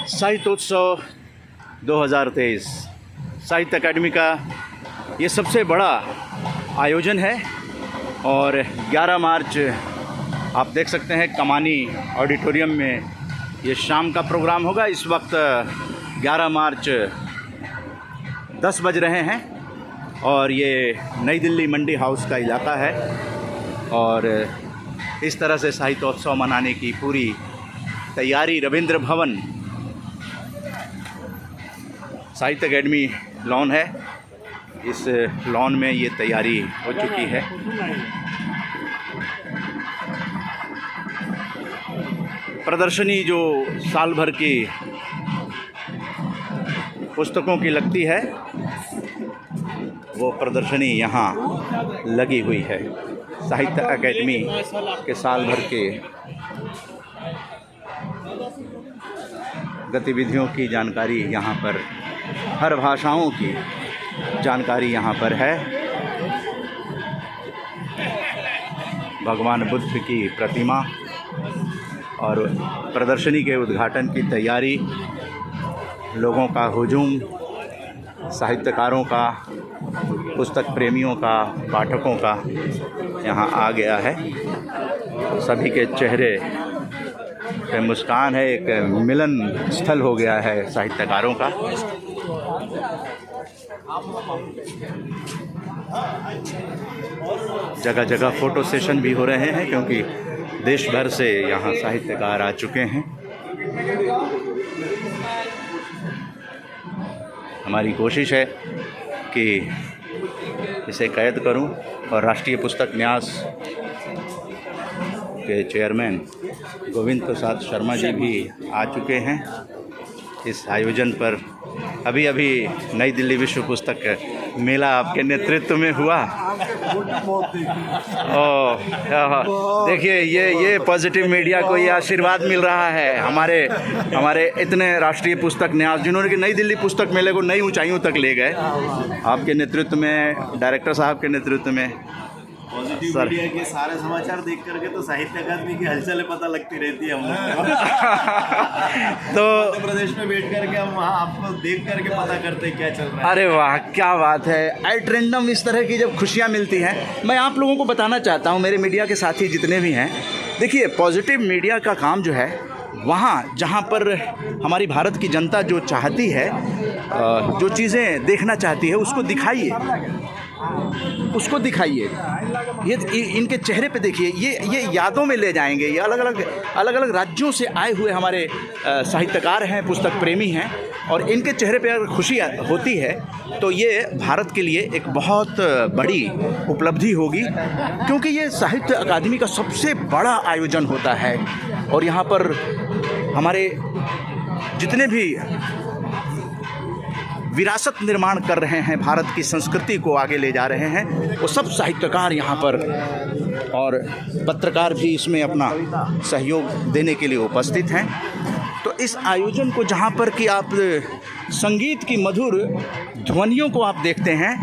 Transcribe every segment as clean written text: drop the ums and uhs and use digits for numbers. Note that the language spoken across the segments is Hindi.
साहित्योत्सव 2023 साहित्य अकादमी का ये सबसे बड़ा आयोजन है और 11 मार्च आप देख सकते हैं कमानी ऑडिटोरियम में ये शाम का प्रोग्राम होगा। इस वक्त 11 मार्च 10 बज रहे हैं और ये नई दिल्ली मंडी हाउस का इलाका है और इस तरह से साहित्योत्सव मनाने की पूरी तैयारी रविंद्र भवन साहित्य अकादमी लॉन है। इस लॉन में ये तैयारी हो चुकी है। प्रदर्शनी जो साल भर की पुस्तकों की लगती है वो प्रदर्शनी यहाँ लगी हुई है। साहित्य अकादमी के साल भर के गतिविधियों की जानकारी यहाँ पर, हर भाषाओं की जानकारी यहाँ पर है। भगवान बुद्ध की प्रतिमा और प्रदर्शनी के उद्घाटन की तैयारी, लोगों का हुजूम, साहित्यकारों का, पुस्तक प्रेमियों का, पाठकों का यहाँ आ गया है। सभी के चेहरे पे मुस्कान है, एक मिलन स्थल हो गया है साहित्यकारों का। जगह जगह फ़ोटो सेशन भी हो रहे हैं क्योंकि देश भर से यहाँ साहित्यकार आ चुके हैं। हमारी कोशिश है कि इसे कैद करूं और राष्ट्रीय पुस्तक न्यास के चेयरमैन गोविंद प्रसाद शर्मा जी भी आ चुके हैं इस आयोजन पर। अभी अभी नई दिल्ली विश्व पुस्तक मेला आपके नेतृत्व में हुआ। ओह, देखिए ये पॉजिटिव मीडिया को ये आशीर्वाद मिल रहा है हमारे इतने राष्ट्रीय पुस्तक न्यास जिन्होंने कि नई दिल्ली पुस्तक मेले को नई ऊंचाइयों तक ले गए। आपके नेतृत्व में, डायरेक्टर साहब के नेतृत्व में। पॉजिटिव मीडिया के सारे समाचार देख करके तो साहित्य अकादमी की हलचलें पता लगती रहती है हम लोग तो मध्य प्रदेश में बैठ करके हम वहाँ आपको देख करके पता करते हैं क्या चल रहा है। अरे वाह, क्या बात है। एट रैंडम इस तरह की जब खुशियाँ मिलती हैं, मैं आप लोगों को बताना चाहता हूँ, मेरे मीडिया के साथी जितने भी हैं, देखिए पॉजिटिव मीडिया का काम जो है वहाँ जहाँ पर हमारी भारत की जनता जो चाहती है, जो चीज़ें देखना चाहती है उसको दिखाइए। ये इनके चेहरे पे देखिए, ये यादों में ले जाएंगे। ये अलग अलग राज्यों से आए हुए हमारे साहित्यकार हैं, पुस्तक प्रेमी हैं और इनके चेहरे पे अगर खुशी होती है तो ये भारत के लिए एक बहुत बड़ी उपलब्धि होगी क्योंकि ये साहित्य अकादमी का सबसे बड़ा आयोजन होता है और यहाँ पर हमारे जितने भी विरासत निर्माण कर रहे हैं, भारत की संस्कृति को आगे ले जा रहे हैं, वो सब साहित्यकार यहाँ पर और पत्रकार भी इसमें अपना सहयोग देने के लिए उपस्थित हैं। तो इस आयोजन को जहाँ पर कि आप संगीत की मधुर ध्वनियों को आप देखते हैं,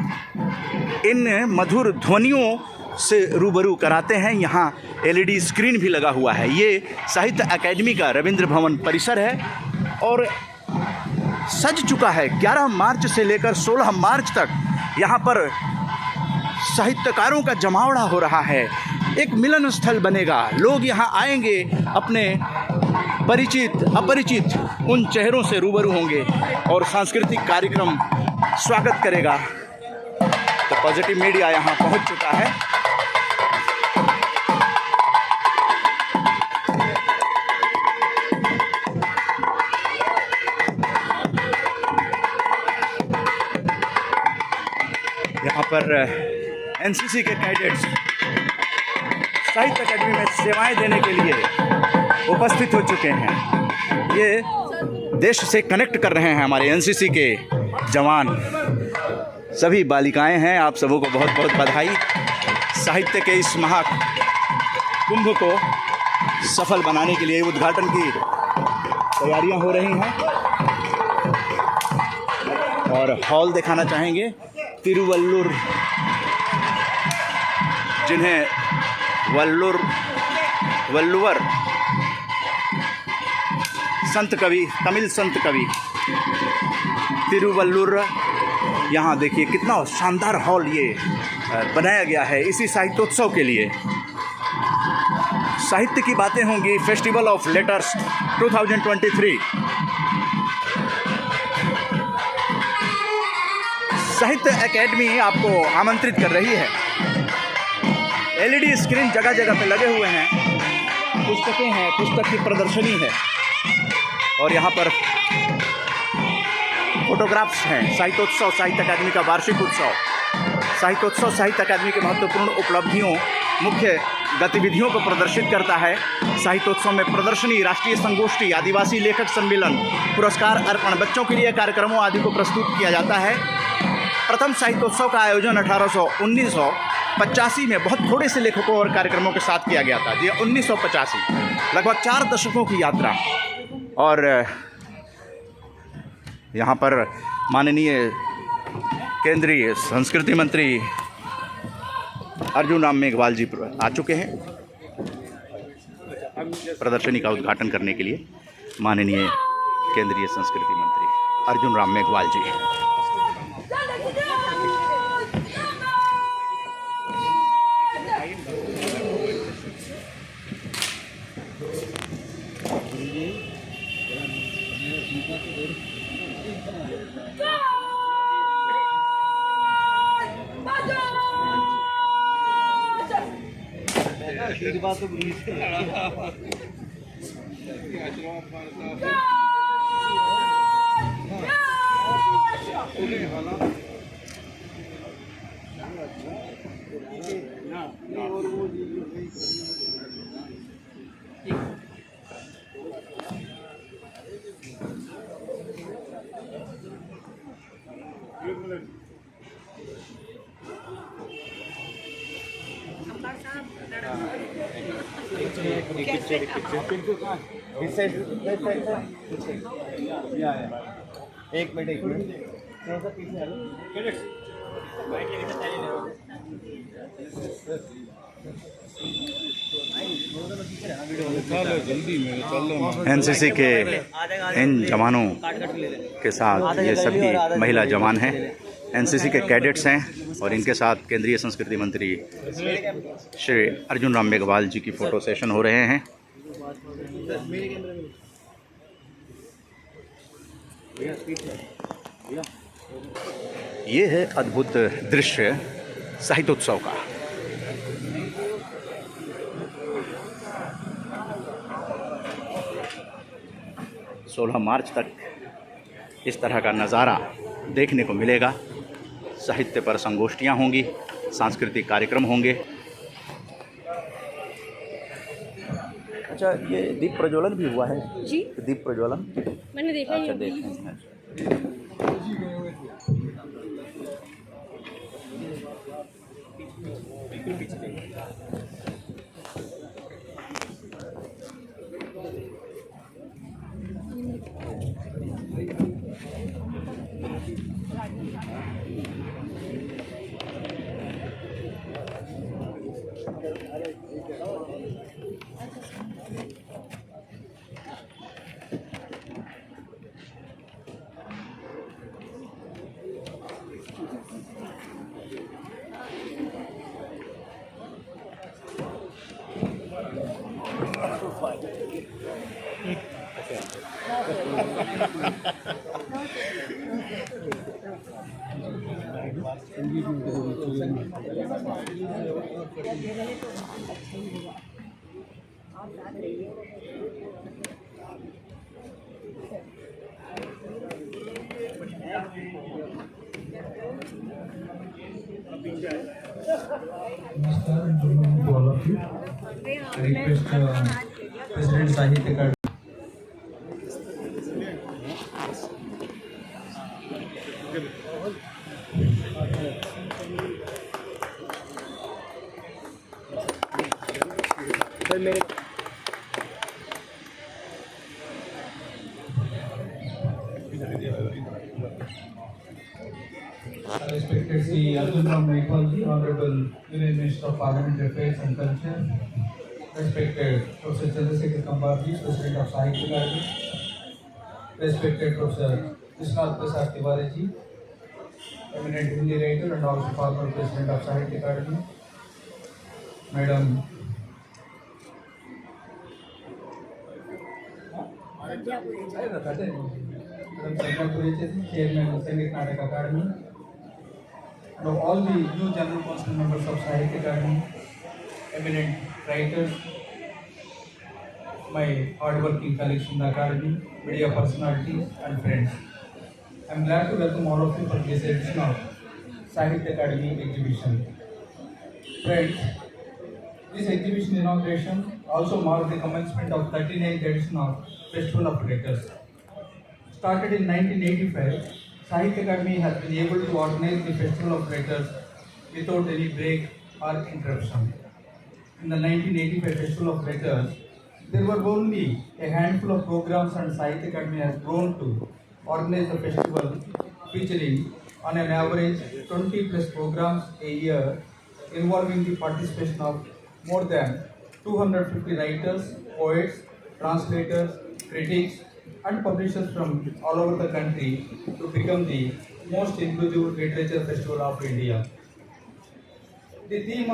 इन मधुर ध्वनियों से रूबरू कराते हैं। यहाँ LED स्क्रीन भी लगा हुआ है। ये साहित्य अकादमी का रविंद्र भवन परिसर है और सज चुका है। 11 मार्च से लेकर 16 मार्च तक यहाँ पर साहित्यकारों का जमावड़ा हो रहा है। एक मिलन स्थल बनेगा। लोग यहाँ आएंगे, अपने परिचित अपरिचित उन चेहरों से रूबरू होंगे और सांस्कृतिक कार्यक्रम स्वागत करेगा। तो पॉजिटिव मीडिया यहाँ पहुँच चुका है। यहाँ पर NCC के कैडेट्स साहित्य अकादमी में सेवाएं देने के लिए उपस्थित हो चुके हैं। ये देश से कनेक्ट कर रहे हैं हमारे NCC के जवान। सभी बालिकाएं हैं, आप सबों को बहुत बहुत बधाई। साहित्य के इस महाकुंभ को सफल बनाने के लिए उद्घाटन की तैयारियां हो रही हैं और हॉल दिखाना चाहेंगे। तिरुवल्लुर, जिन्हें वल्लुवर संत कवि, तमिल संत कवि तिरुवल्लुर। यहाँ देखिए कितना शानदार हॉल ये बनाया गया है इसी साहित्योत्सव के लिए। साहित्य की बातें होंगी फेस्टिवल ऑफ लेटर्स 2023। साहित्य एकेडमी आपको आमंत्रित कर रही है। एलईडी स्क्रीन जगह जगह पे लगे हुए हैं, पुस्तकें हैं, पुस्तक की प्रदर्शनी है और यहाँ पर फोटोग्राफ्स हैं। साहित्योत्सव साहित्य अकादमी का वार्षिक उत्सव। साहित्योत्सव साहित्य अकादमी के महत्वपूर्ण उपलब्धियों, मुख्य गतिविधियों को प्रदर्शित करता है। साहित्योत्सव में प्रदर्शनी, राष्ट्रीय संगोष्ठी, आदिवासी लेखक सम्मेलन, पुरस्कार अर्पण, बच्चों के लिए कार्यक्रमों आदि को प्रस्तुत किया जाता है। प्रथम साहित्योत्सव का आयोजन 1985 में बहुत थोड़े से लेखकों और कार्यक्रमों के साथ किया गया था। जी 1985, लगभग 4 दशकों की यात्रा। और यहाँ पर माननीय केंद्रीय संस्कृति मंत्री अर्जुन राम मेघवाल जी आ चुके हैं प्रदर्शनी का उद्घाटन करने के लिए। माननीय केंद्रीय संस्कृति मंत्री अर्जुन राम मेघवाल जी। एक बात तो एक मिनट एनसीसी के इन जवानों के साथ ये सभी महिला जवान हैं, एनसीसी के कैडेट्स हैं और इनके साथ केंद्रीय संस्कृति मंत्री श्री अर्जुन राम मेघवाल जी की फ़ोटो सेशन हो रहे हैं। ये है अद्भुत दृश्य साहित्योत्सव का। सोलह मार्च तक इस तरह का नज़ारा देखने को मिलेगा। साहित्य पर संगोष्ठियाँ होंगी, सांस्कृतिक कार्यक्रम होंगे। अच्छा, ये दीप प्रज्वलन भी हुआ है जी? दीप प्रज्वलन मैंने देखा। अच्छा, देखें। प्रेसिडेंट साहित्य का मेरे Respected Sri Arjun Ram Meghwal ji, Honorable Union Minister of Parliamentary Affairs and Culture, respected Professor Chandrasekhar Kambhaji, President of Sahitya Academy, respected Professor Vishwanath Prasad Tiwari ji, eminent Hindi writer and also former president of Sahitya Academy, Madam Sadhna Purecheti, Chairman of Sangeet Natak Academy, and all the new General Council members of Sahitya Academy, eminent writers, my hardworking colleagues in the Academy, media personalities and friends. I am glad to welcome all of you for this edition of Sahitya Academy exhibition. Friends, this exhibition inauguration also marked the commencement of 39th edition of Festival of Writers. Started in 1985, Sahitya Academy has been able to organize the Festival of Writers without any break or interruption. In the 1985 Festival of Writers, there were only a handful of programs and Sahitya Academy has grown to organize the festival featuring on an average 20 plus programs a year involving the participation of more than 250 writers, poets, translators, critics and publishers from all over the country to become the most inclusive literature festival of India. The theme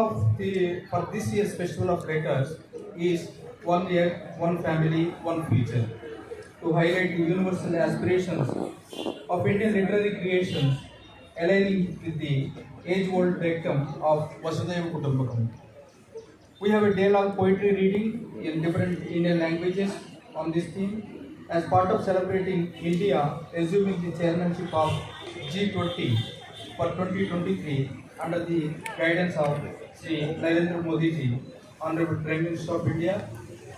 for this year's Festival of Writers is One Year, One Family, One Future, to highlight the universal aspirations of Indian literary creations aligning with the age-old dictum of Vasudhaiva Kutumbakam. We have a day-long poetry reading in different Indian languages on this theme as part of celebrating India assuming the chairmanship of G20 for 2023 under the guidance of Sri Narendra Modi ji, Honorable Prime Minister of India.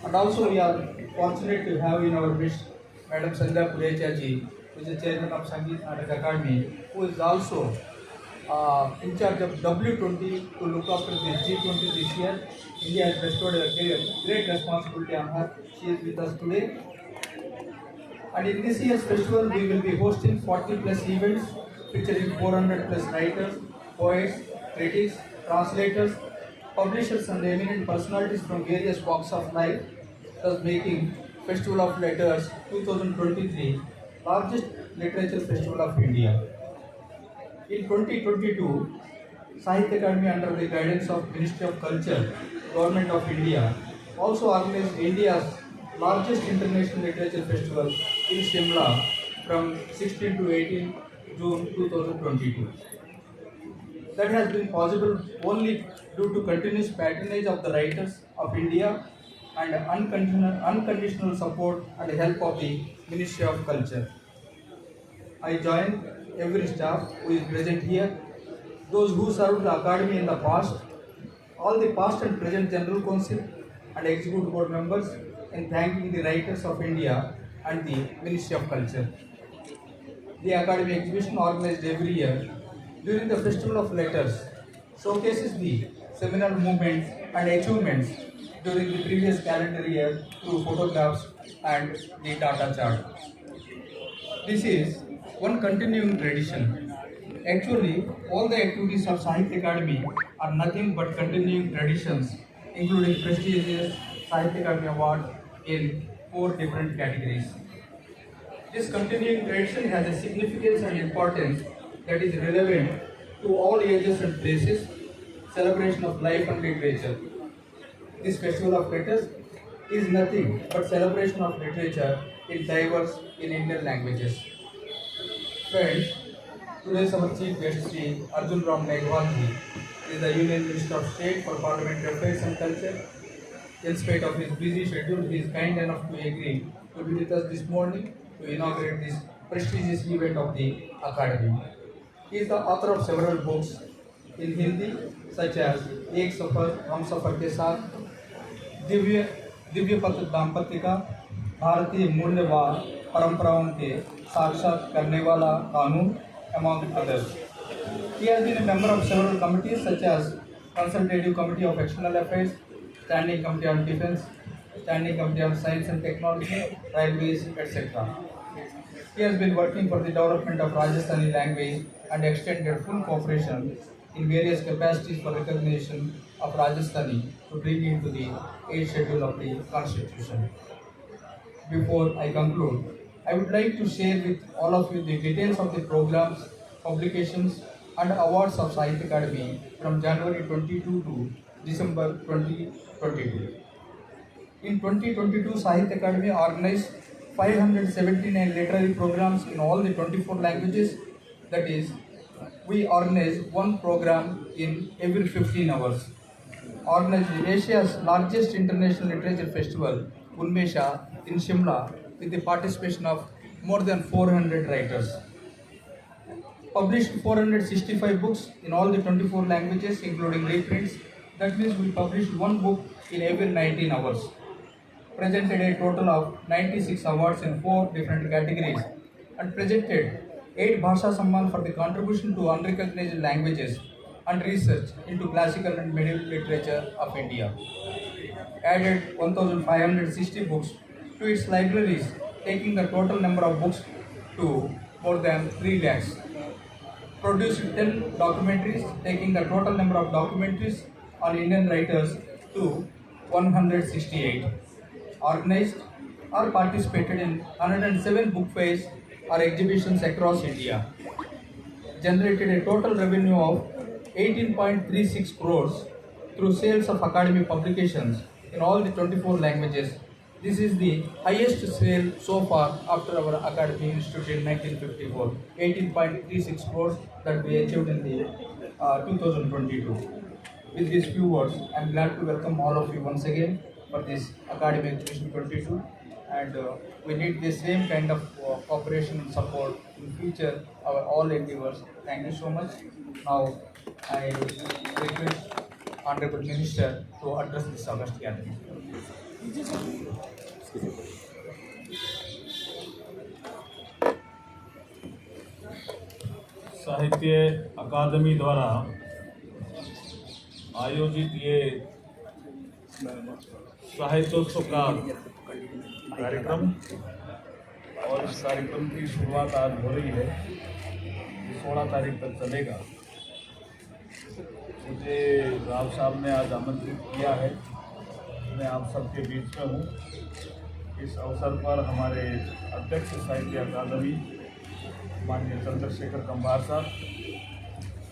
And also we are fortunate to have in our midst Madam Sadhna Purecheti ji, who is the chairman of Sangeet Natak Academy, who is also in charge of W20 to look after the G20 this year. India has bestowed a great responsibility on her. She is with us today. And in this year's festival, we will be hosting 40 plus events featuring 400 plus writers, poets, critics, translators, publishers and eminent personalities from various walks of life, thus making Festival of Letters 2023 largest literature festival of India. In 2022, Sahitya Academy under the guidance of Ministry of Culture, Government of India, also organized India's largest international literature festival in Shimla from 16 to 18 June 2022. That has been possible only due to continuous patronage of the writers of India and unconditional support and help of the Ministry of Culture. I join every staff who is present here, those who served the Academy in the past, all the past and present General Council and Executive Board members in thanking the writers of India and the Ministry of Culture. The Academy exhibition organized every year during the Festival of Letters showcases the seminal movements and achievements during the previous calendar year through photographs and the data chart. This is one continuing tradition. Actually, all the activities of Sahitya Academy are nothing but continuing traditions, including prestigious Sahitya Academy Award in 4 different categories. This continuing tradition has a significance and importance that is relevant to all ages and places, celebration of life and literature. This Festival of Letters is nothing but celebration of literature in diverse Indian languages. Friends, today's our chief guest Sri Arjun Ram Meghwal ji is the Union Minister of State for Parliamentary Affairs and Culture. In spite of his busy schedule, he is kind enough to agree to be with us this morning to inaugurate this prestigious event of the Academy. He is the author of several books in Hindi, such as Ek Safar, Hum Safar Ke Saath, Divya पत्र दाम्पत्य का, भारतीय मूल्य व परंपराओं के साक्षात करने वाला कानून, among others. He has been a member of several committees such as Consultative Committee of External Affairs, Standing Committee on Defence, Standing Committee on Science and Technology, Railways, etc. He has been working for the development of Rajasthani language and extended full cooperation in various capacities for recognition of Rajasthani to bring into the 8th schedule of the Constitution. Before I conclude, I would like to share with all of you the details of the programs, publications and awards of Sahitya Akademi from January 22 to December 2022. In 2022, Sahitya Akademi organized 579 literary programs in all the 24 languages. That is, we organized one program in every 15 hours. Organized Asia's largest international literature festival, Unmesha, in Shimla, with the participation of more than 400 writers. Published 465 books in all the 24 languages, including reprints. That means we published one book in every 19 hours. Presented a total of 96 awards in 4 different categories and presented 8 Bhasha Samman for the contribution to unrecognized languages and research into classical and medieval literature of India. Added 1560 books to its libraries, taking the total number of books to more than 3 lakhs. Produced 10 documentaries, taking the total number of documentaries on Indian writers to 168. Organized or participated in 107 book fairs or exhibitions across India. Generated a total revenue of 18.36 crores through sales of Academy publications in all the 24 languages. This is the highest sale so far after our Academy Institute in 1954. 18.36 crores that we achieved in the 2022. With these few words, I am glad to welcome all of you once again for this Academy Exhibition 22, and we need the same kind of cooperation and support in future our all endeavors. Thank you so much. Now I request Honorable Minister to address this August gathering. साहित्य अकादमी द्वारा आयोजित ये साहित्योत्सव का कार्यक्रम और इस कार्यक्रम की शुरुआत आज हो रही है, 16 तारीख तक चलेगा। मुझे राव साहब ने आज आमंत्रित किया है, मैं आप सबके बीच में हूँ। इस अवसर पर हमारे अध्यक्ष साहित्य अकादमी माननीय चंद्रशेखर कंबार साहब,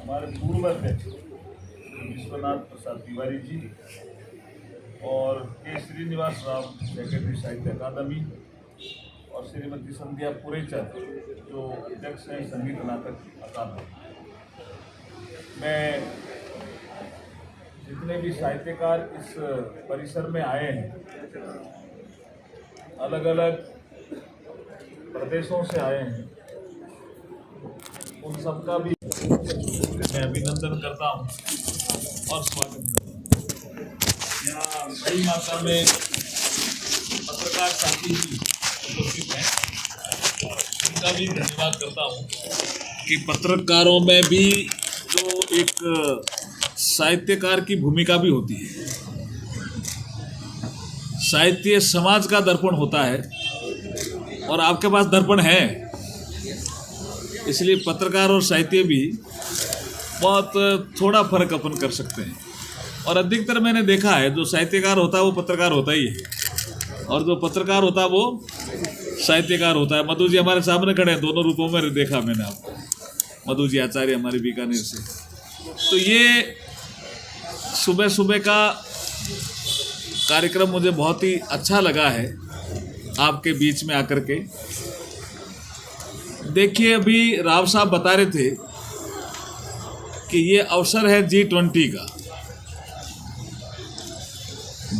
हमारे पूर्व अध्यक्ष विश्वनाथ प्रसाद तिवारी जी और के श्रीनिवास राव सेक्रेटरी साहित्य अकादमी और श्रीमती संध्या पुरेचर जो अध्यक्ष हैं संगीत नाटक अकादमी। मैं जितने भी साहित्यकार इस परिसर में आए हैं, अलग अलग प्रदेशों से आए हैं, उन सबका भी मैं अभिनंदन करता हूँ और स्वागत करता हूँ। यहाँ बड़ी मात्रा में पत्रकार साथी भी उपस्थित हैं, उनका भी धन्यवाद करता हूँ कि पत्रकारों में भी जो एक साहित्यकार की भूमिका भी होती है। साहित्य समाज का दर्पण होता है और आपके पास दर्पण है, इसलिए पत्रकार और साहित्य भी बहुत थोड़ा फर्क अपन कर सकते हैं। और अधिकतर मैंने देखा है जो साहित्यकार होता है वो पत्रकार होता ही है और जो पत्रकार होता है वो साहित्यकार होता है। मधु जी हमारे सामने खड़े हैं, दोनों रूपों में देखा मैंने आपको। मधु जी आचार्य हमारे बीकानेर से। तो ये सुबह सुबह का कार्यक्रम मुझे बहुत ही अच्छा लगा है आपके बीच में आकर के। देखिए, अभी राव साहब बता रहे थे कि ये अवसर है G20 का।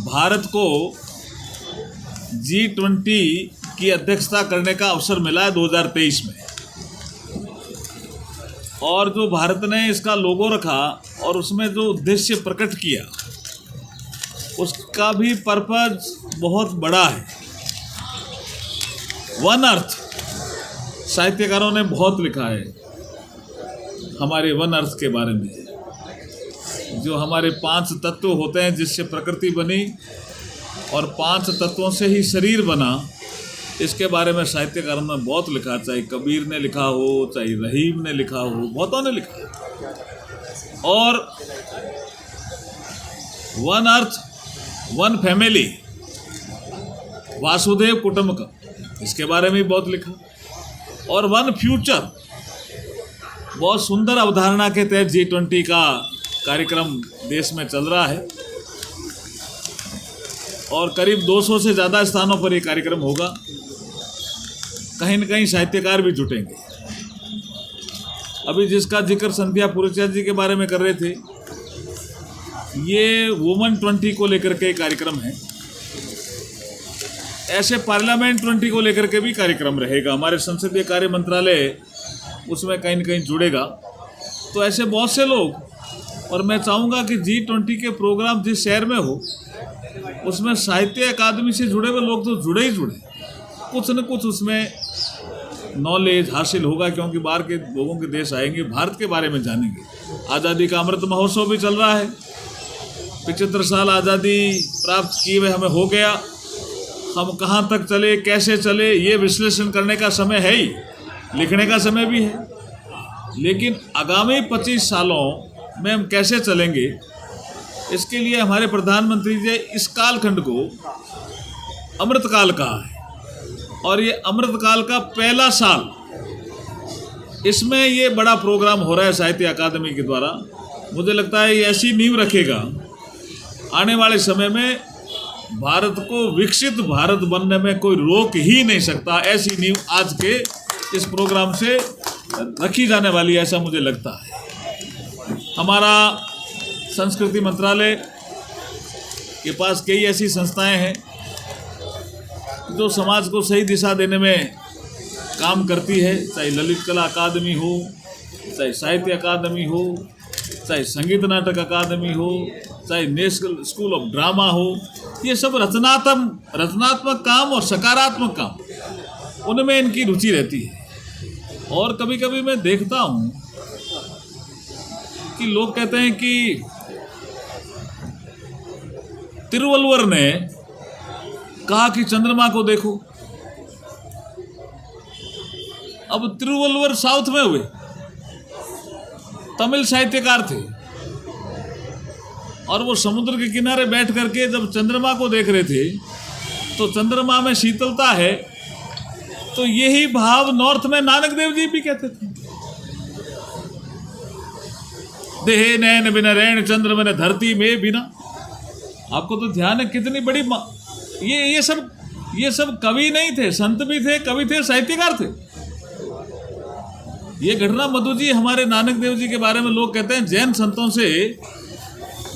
भारत को G20 की अध्यक्षता करने का अवसर मिला है 2023 में, और जो भारत ने इसका लोगो रखा और उसमें जो उद्देश्य प्रकट किया उसका भी पर्पज बहुत बड़ा है। वन अर्थ साहित्यकारों ने बहुत लिखा है हमारे वन अर्थ के बारे में, जो हमारे 5 तत्व होते हैं जिससे प्रकृति बनी और 5 तत्वों से ही शरीर बना। इसके बारे में साहित्यकारों ने बहुत लिखा, चाहे कबीर ने लिखा हो, चाहे रहीम ने लिखा हो, बहुतों ने लिखा। और वन अर्थ, वन फैमिली, वासुदेव कुटुंबकम, इसके बारे में भी बहुत लिखा। और वन फ्यूचर, बहुत सुंदर अवधारणा के तहत G20 का कार्यक्रम देश में चल रहा है और करीब 200 से ज़्यादा स्थानों पर ये कार्यक्रम होगा। कहीं न कहीं साहित्यकार भी जुटेंगे। अभी जिसका जिक्र संध्या पुरचैत जी के बारे में कर रहे थे, ये वुमन 20 को लेकर के कार्यक्रम है। ऐसे पार्लियामेंट 20 को लेकर के भी कार्यक्रम रहेगा। हमारे संसदीय कार्य मंत्रालय उसमें कहीं न कहीं जुड़ेगा। तो ऐसे बहुत से लोग, और मैं चाहूँगा कि G20 के प्रोग्राम जिस शहर में हो उसमें साहित्य अकादमी से जुड़े हुए लोग तो जुड़े ही जुड़े, कुछ न कुछ उसमें नॉलेज हासिल होगा, क्योंकि बाहर के लोगों के देश आएंगे, भारत के बारे में जानेंगे। आज़ादी का अमृत महोत्सव भी चल रहा है। 75 साल आज़ादी प्राप्त किए हुए हमें हो गया। हम कहाँ तक चले, कैसे चले, ये विश्लेषण करने का समय है ही, लिखने का समय भी है। लेकिन आगामी 25 सालों में हम कैसे चलेंगे, इसके लिए हमारे प्रधानमंत्री जी इस कालखंड को अमृतकाल कहा है। और ये अमृतकाल का पहला साल, इसमें ये बड़ा प्रोग्राम हो रहा है साहित्य अकादमी के द्वारा। मुझे लगता है ये ऐसी नींव रखेगा, आने वाले समय में भारत को विकसित भारत बनने में कोई रोक ही नहीं सकता। ऐसी नींव आज के इस प्रोग्राम से रखी जाने वाली है, ऐसा मुझे लगता है। हमारा संस्कृति मंत्रालय के पास कई ऐसी संस्थाएं हैं जो समाज को सही दिशा देने में काम करती है, चाहे ललित कला अकादमी हो, चाहे साहित्य अकादमी हो, चाहे संगीत नाटक अकादमी हो, चाहे नेशनल स्कूल ऑफ ड्रामा हो। ये सब रचनात्मक काम और सकारात्मक काम, उनमें इनकी रुचि रहती है। और कभी कभी मैं देखता हूँ कि लोग कहते हैं कि तिरुवल्लुवर ने कहा कि चंद्रमा को देखो। अब तिरुवल्लुवर साउथ में हुए, तमिल साहित्यकार थे, और वो समुद्र के किनारे बैठ करके जब चंद्रमा को देख रहे थे तो चंद्रमा में शीतलता है। तो यही भाव नॉर्थ में नानक देव जी भी कहते थे। देहे नैन बिना रैन चंद्र बिना धरती में बिना। आपको तो ध्यान है कितनी बड़ी ये सब कवि नहीं थे, संत भी थे, कवि थे, साहित्यकार थे। ये घटना मधु जी हमारे नानक देव जी के बारे में लोग कहते हैं जैन संतों से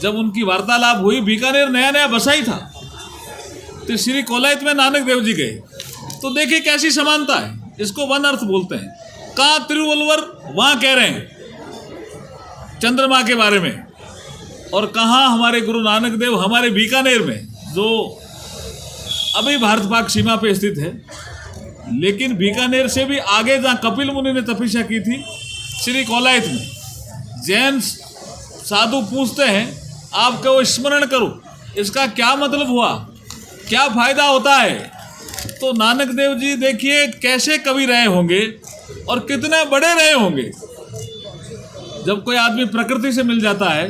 जब उनकी वार्तालाप हुई, बीकानेर नया नया बसा ही था, तो श्री कोलायत में नानक देव जी गए तो देखिए कैसी समानता है। इसको वन अर्थ बोलते हैं। कहाँ तिरुवल्लुवर वहाँ कह रहे हैं चंद्रमा के बारे में, और कहाँ हमारे गुरु नानक देव हमारे बीकानेर में, जो अभी भारत पाक सीमा पे स्थित है, लेकिन बीकानेर से भी आगे जहाँ कपिल मुनि ने तपस्या की थी, श्री कोलायत में। जैन साधु पूछते हैं आपको वो स्मरण करो, इसका क्या मतलब हुआ, क्या फायदा होता है? तो नानक देव जी देखिए कैसे कवि रहे होंगे और कितने बड़े रहे होंगे। जब कोई आदमी प्रकृति से मिल जाता है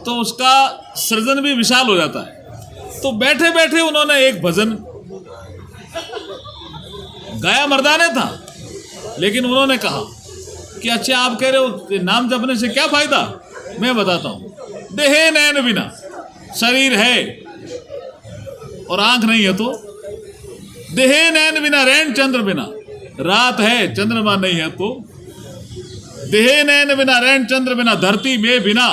तो उसका सृजन भी विशाल हो जाता है। तो बैठे बैठे उन्होंने एक भजन गाया, मर्दाने था, लेकिन उन्होंने कहा कि अच्छा आप कह रहे हो नाम जपने से क्या फायदा, मैं बताता हूं। देहे नैन बिना, शरीर है और आंख नहीं है तो देहे नैन बिना रैन चंद्र बिना, रात है चंद्रमा नहीं है तो देहे नैन बिना रैन चंद्र बिना, धरती में बिना,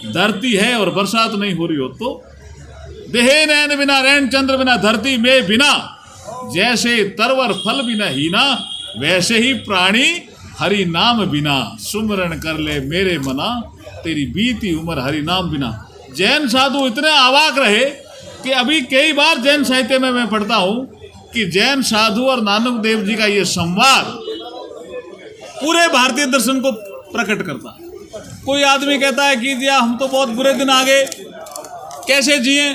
धरती है और बरसात नहीं हो रही हो तो देहे नैन बिना रैन चंद्र बिना, धरती में बिना, जैसे तरवर फल बिना हीना, वैसे ही प्राणी हरि नाम बिना, सुमरण कर ले मेरे मना, तेरी बीती उम्र हरि नाम बिना। जैन साधु इतने अवाक रहे कि अभी कई बार जैन साहित्य में मैं पढ़ता हूँ कि जैन साधु और नानक देव जी का ये संवाद पूरे भारतीय दर्शन को प्रकट करता है। कोई आदमी कहता है कि दिया हम तो बहुत बुरे दिन आ गए, कैसे जिए?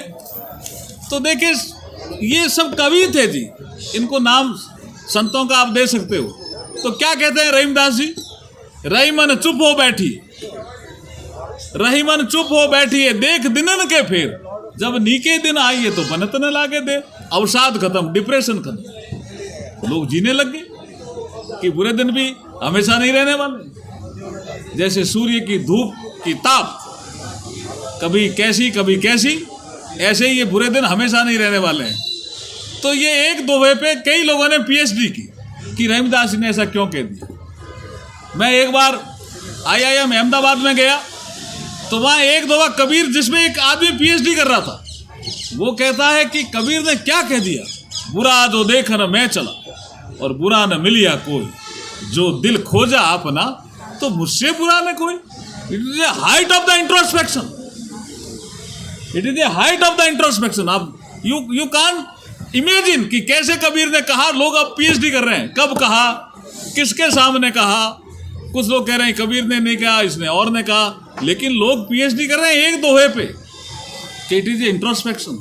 तो देखिए ये सब कवि थे जी, इनको नाम संतों का आप दे सकते हो। तो क्या कहते हैं रहीमदास जी, रहीमन चुप हो बैठी, रहीमन चुप हो बैठी है, देख दिनन के फिर, जब नीके दिन आई है तो बनत न लागे दे। अवसाद खत्म, डिप्रेशन खत्म। लोग जीने लग गए कि बुरे दिन भी हमेशा नहीं रहने वाले। जैसे सूर्य की धूप की ताप कभी कैसी, ऐसे ही ये बुरे दिन हमेशा नहीं रहने वाले हैं। तो ये एक दोहे पे कई लोगों ने पीएचडी की कि रहीमदास जी ने ऐसा क्यों कह दिया। मैं एक बार IIM अहमदाबाद में गया तो वहाँ एक दोहा कबीर, जिसमें एक आदमी पीएचडी कर रहा था, वो कहता है कि कबीर ने क्या कह दिया, बुरा जो देखा न मैं चला और बुरा न मिलिया कोई, जो दिल खोजा अपना तो मुझसे बुरा न कोई। It is the height of the introspection, it is the height of the introspection. आप यू कान इमेजिन कि कैसे कबीर ने कहा। लोग अब पीएचडी कर रहे हैं, कब कहा, किसके सामने कहा। कुछ लोग कह रहे हैं कबीर ने नहीं कहा, इसने और ने कहा, लेकिन लोग पीएचडी कर रहे हैं एक दोहे पे कि इट इज इंट्रोस्पेक्शन।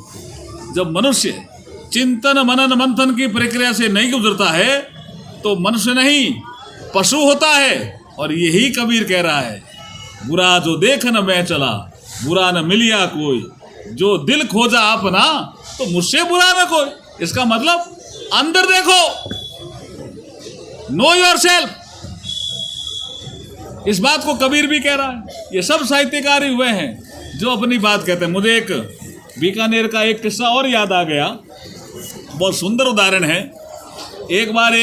जब मनुष्य चिंतन मनन मंथन की प्रक्रिया से नहीं गुजरता है तो मनुष्य नहीं पशु होता है। और यही कबीर कह रहा है, बुरा जो देख न मैं चला, बुरा न मिलिया कोई, जो दिल खोजा अपना तो मुझसे बुरा न कोई। इसका मतलब अंदर देखो, नो योरसेल्फ। इस बात को कबीर भी कह रहा है। ये सब साहित्यकार ही हुए हैं जो अपनी बात कहते हैं। मुझे एक बीकानेर का एक किस्सा और याद आ गया, बहुत सुंदर उदाहरण है। एक बार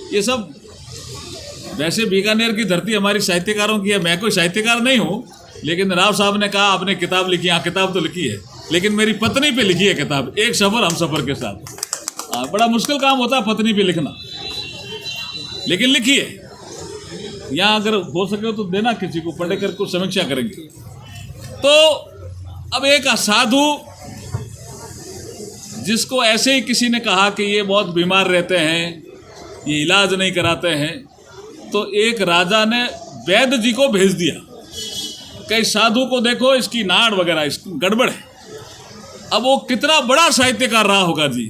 ये सब वैसे बीकानेर की धरती हमारी साहित्यकारों की है। मैं कोई साहित्यकार नहीं हूँ, लेकिन राव साहब ने कहा आपने किताब लिखी। हाँ, किताब तो लिखी है, लेकिन मेरी पत्नी पे लिखी है किताब, एक सफ़र हम सफ़र के साथ। बड़ा मुश्किल काम होता है पत्नी पे लिखना, लेकिन लिखी है। यहाँ अगर हो सके तो देना किसी को, पढ़ कर कुछ समीक्षा करेंगे। तो अब एक साधु, जिसको ऐसे ही किसी ने कहा कि ये बहुत बीमार रहते हैं, ये इलाज नहीं कराते हैं, तो एक राजा ने वैद्य जी को भेज दिया कि इस साधु को देखो, इसकी नाड़ वगैरह इसकी गड़बड़ है। अब वो कितना बड़ा साहित्यकार रहा होगा जी।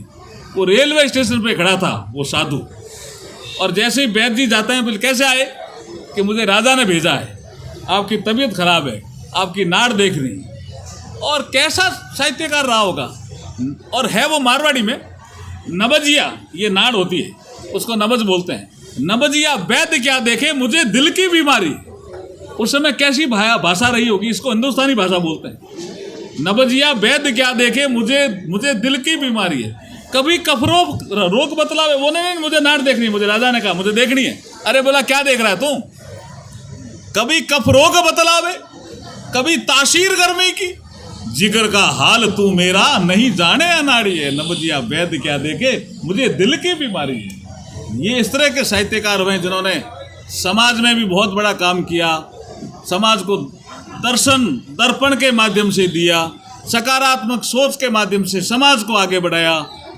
वो रेलवे स्टेशन पे खड़ा था वो साधु, और जैसे ही वैद्य जी जाते हैं, बोले कैसे आए, कि मुझे राजा ने भेजा है, आपकी तबीयत खराब है, आपकी नाड़ देखनी। और कैसा साहित्यकार रहा होगा। और है वो मारवाड़ी में नबजिया, ये नाड़ होती है, उसको नबज बोलते हैं। नबजिया वैद्य क्या देखे मुझे दिल की बीमारी। उस समय कैसी भाषा रही होगी, इसको हिंदुस्तानी भाषा बोलते हैं। नबजिया वैद्य क्या देखे मुझे दिल की बीमारी है। कभी कफरोग रोग बतलावे, वो नहीं मुझे नाड़ देखनी है, मुझे राजा ने कहा मुझे देखनी है। अरे बोला क्या देख रहा है तू। कभी कफरोग बतलावे, कभी तासीर गर्मी की, जिगर का हाल तू मेरा नहीं जाने अनाड़ी है। नबजिया वैद्य क्या देखे मुझे दिल की बीमारी है। ये इस तरह के साहित्यकार हुए जिन्होंने समाज में भी बहुत बड़ा काम किया, समाज को दर्शन दर्पण के माध्यम से दिया, सकारात्मक सोच के माध्यम से समाज को आगे बढ़ाया,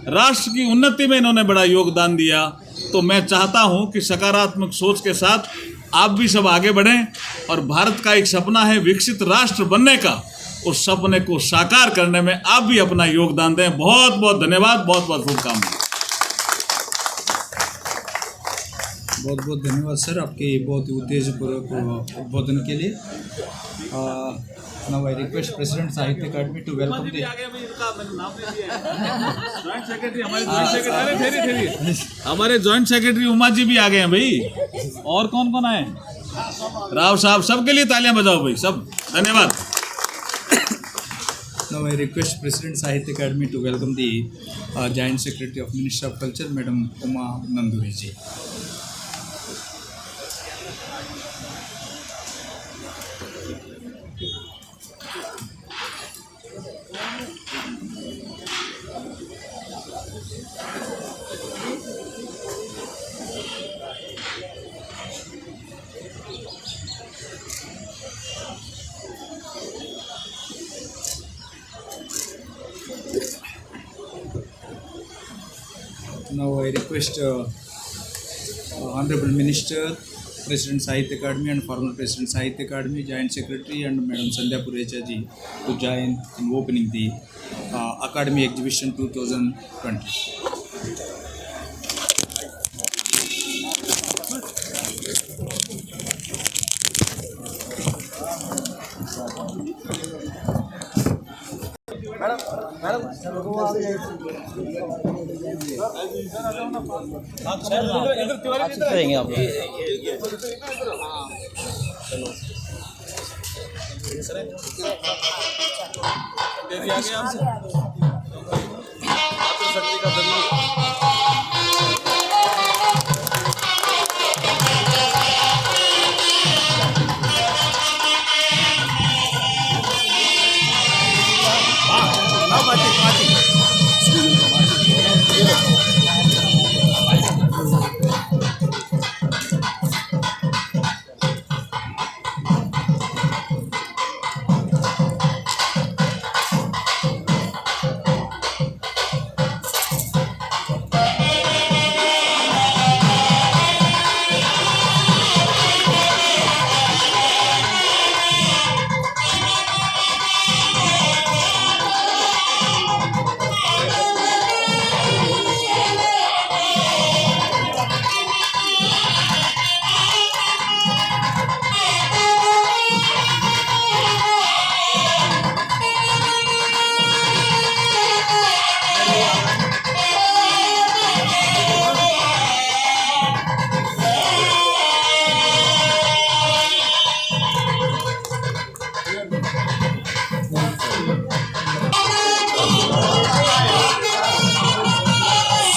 राष्ट्र की उन्नति में इन्होंने बड़ा योगदान दिया। तो मैं चाहता हूं कि सकारात्मक सोच के साथ आप भी सब आगे बढ़ें और भारत का एक सपना है विकसित राष्ट्र बनने का, उस सपने को साकार करने में आप भी अपना योगदान दें। बहुत बहुत धन्यवाद, बहुत बहुत शुभकामनाएं। बहुत बहुत धन्यवाद सर आपके बहुत उत्तेजपूर्वक उद्बोधन के लिए। Now I request president Sahitya Akademi to welcome the joint secretary हमारे जॉइंट सेक्रेटरी उमा जी भी आ गए हैं भाई। और कौन कौन आए? राव साहब, सबके लिए तालियां बजाओ भाई, सब धन्यवाद। Now I request President Sahitya Academy to welcome the Joint Secretary of Ministry of Culture, Madam Uma Nanduri ji. Now I request Honorable Minister, President Sahitya Academy and former President Sahitya Academy, Joint Secretary and Madam Sandhya Purecha ji to join in opening the Academy Exhibition 2020. Madam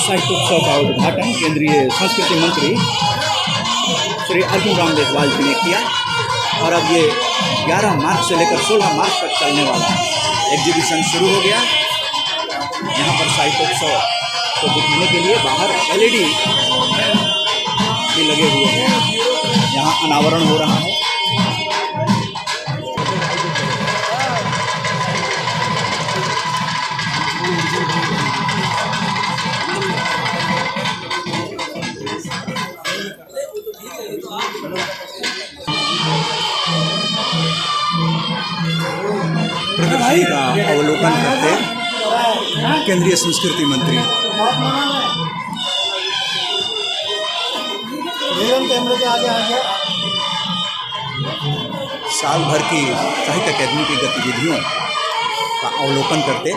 साहित्योत्सव का उद्घाटन केंद्रीय संस्कृति मंत्री श्री अर्जुन राम मेघवाल जी ने किया और अब ये 11 मार्च से लेकर 16 मार्च तक चलने वाला एग्जीबिशन शुरू हो गया। यहाँ पर साहित्योत्सव को दिखाने के लिए बाहर LED भी लगे हुए हैं। यहाँ अनावरण हो रहा है। प्रदर्शनी का अवलोकन करते केंद्रीय संस्कृति मंत्री साल भर की साहित्य अकादमी की गतिविधियों का अवलोकन करते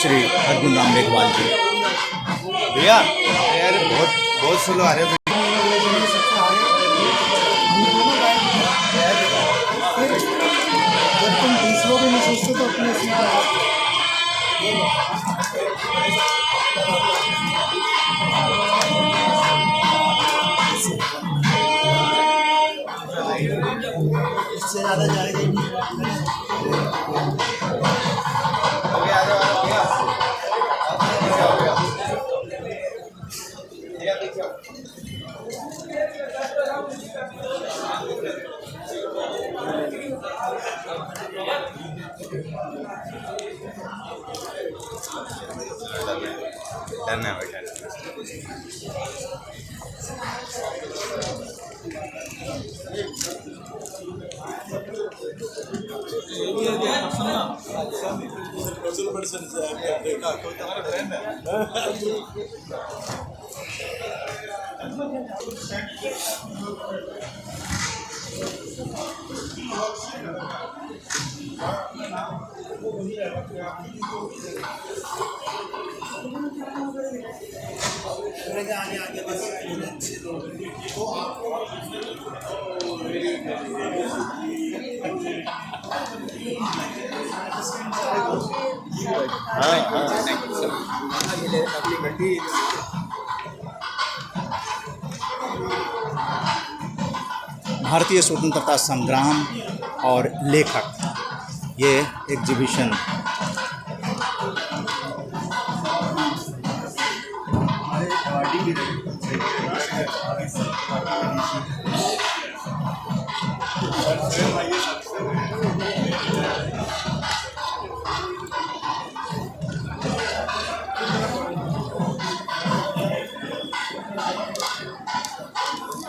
श्री अर्जुन राम मेघवाल जी। भैया यार बहुत स्लो आ रहे हो। जब तुम दूसरों को नहीं सोचते तो अपने इससे ज़्यादा जाएगा डन है बेटा। भारतीय स्वतंत्रता संग्राम और लेखक ये एग्जीबिशन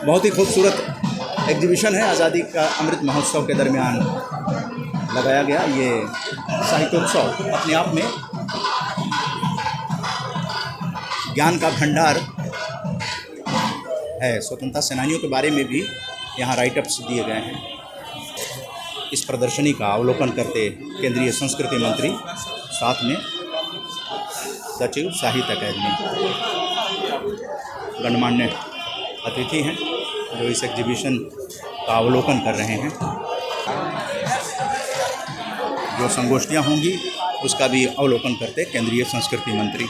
बहुत ही खूबसूरत एग्जीबिशन है। आज़ादी का अमृत महोत्सव के दरमियान लगाया गया ये साहित्योत्सव अपने आप में ज्ञान का भंडार है। स्वतंत्रता सेनानियों के बारे में भी यहाँ राइटअप्स दिए गए हैं। इस प्रदर्शनी का अवलोकन करते केंद्रीय संस्कृति मंत्री साथ में सचिव साहित्य अकादमी, गणमान्य अतिथि हैं जो इस एग्जीबिशन का अवलोकन कर रहे हैं। जो संगोष्ठियाँ होंगी उसका भी अवलोकन करते केंद्रीय संस्कृति मंत्री।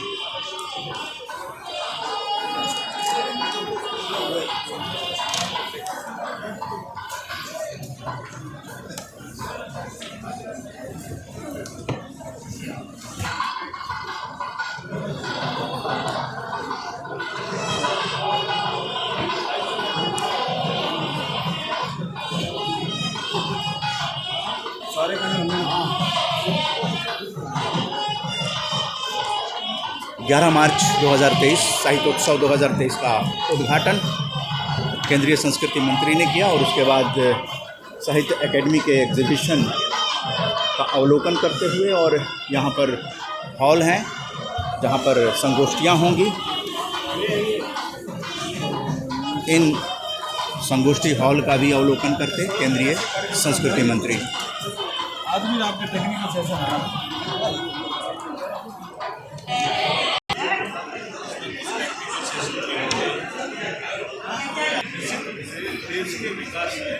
ग्यारह मार्च 2023 साहित्योत्सव 2023 का उद्घाटन केंद्रीय संस्कृति मंत्री ने किया और उसके बाद साहित्य अकेडमी के एग्जीबिशन का अवलोकन करते हुए, और यहाँ पर हॉल हैं जहाँ पर संगोष्ठियाँ होंगी। इन संगोष्ठी हॉल का भी अवलोकन करते केंद्रीय संस्कृति मंत्री। आज भी आपके टेक्निकल सेशन है। देश के विकास में